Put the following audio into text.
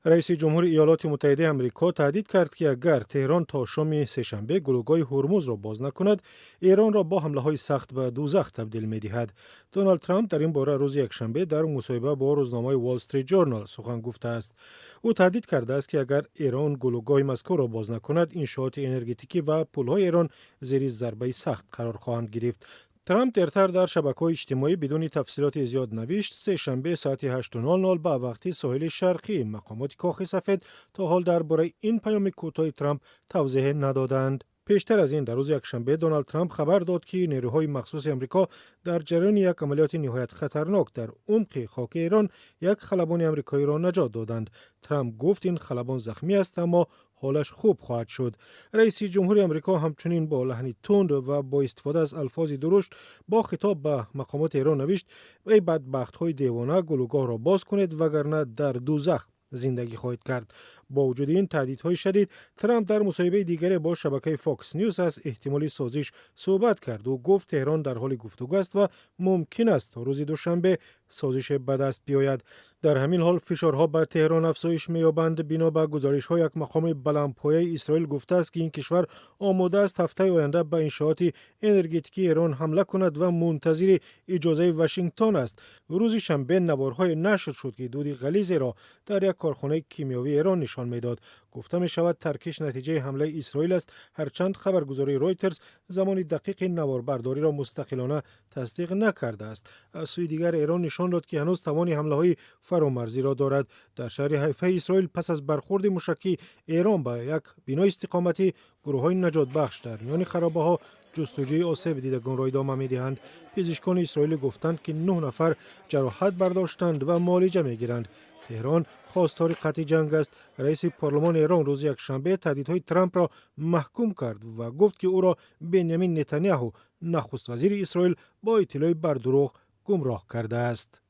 رئیس جمهور ایالات متحده آمریکا تهدید کرد که اگر تهران تا شام سه‌شنبه گلوگاه هرمز را باز نکند، ایران را با حمله‌های سخت به دوزخ تبدیل می‌دهد. دونالد ترامپ در این باره روز یکشنبه در مصاحبه با روزنامه وال استریت جورنال سخن گفته است. او تهدید کرده است که اگر ایران گلوگاه مذکور را باز نکند، انشاءات انرژتیکی و پل‌های ایران زیر ضربه سخت قرار خواهند گرفت. ترامپ دیرتر در شبکه‌های اجتماعی بدون تفصیلات زیاد نوشت سه شنبه ساعت 8:00 به وقت ساحل شرقی مقامات کاخ سفید تا حال درباره این پیام کوتاه ترامپ توضیح ندادند. پیشتر از این در روز یکشنبه دونالد ترامپ خبر داد که نیروهای مخصوص آمریکا در جریان یک عملیات نهایت خطرناک در عمق خاک ایران یک خلبان آمریکایی را نجات دادند. ترامپ گفت این خلبان زخمی است اما حالش خوب خواهد شد. رئیس جمهور آمریکا همچنین با لحنی تند و با استفاده از الفاظ درشت با خطاب به مقامات ایران نوشت: ای بدبخت‌های دیوانه، گلوگاه را باز کنید وگرنه در دوزخ زندگی خواهید کرد. با وجود این تهدیدهای شدید، ترامپ در مصاحبه دیگری با شبکه فاکس نیوز از احتمالی سازش صحبت کرد و گفت تهران در حال گفتگو است و ممکن است تا روز دوشنبه سازش به دست بیاید. در همین حال فشارها بر تهران افزایش می‌یابند. بنا به گزارش‌های یک مقام بلندپایه اسرائیل گفته است که این کشور آماده است هفته آینده به انشاءات انرژتیکی ایران حمله کند و منتظر اجازه واشنگتن است. روز شنبه نوارهای نشر شد که دود غلیظی را در یک کارخانه کیمیاوی ایران نشان میداد. گفته می شود ترکش نتیجه حمله اسرائیل است، هرچند خبرگزاری رویترز زمان دقیق نواربرداری را مستقلانه تصدیق نکرده است. از سوی دیگر ایران نشان داد که هنوز توان حمله‌های فرامرزی را دارد. در شهر حیفا اسرائیل پس از برخورد موشکی ایران به یک بنای استقامتی، گروه‌های نجات بخش در میان خرابه‌ها جستجوی آسیب دیدگان را ادامه می‌دهند. پزشکان اسرائیل گفتند که 9 نفر جراحت برداشتند و معالجه می‌گیرند. تهران خواستار قطع جنگ است. رئیس پارلمان ایران روز یکشنبه تهدیدهای ترامپ را محکوم کرد و گفت که او را بنیامین نتانیاهو نخست وزیر اسرائیل با اطلاع بر دروغ گمراه کرده است.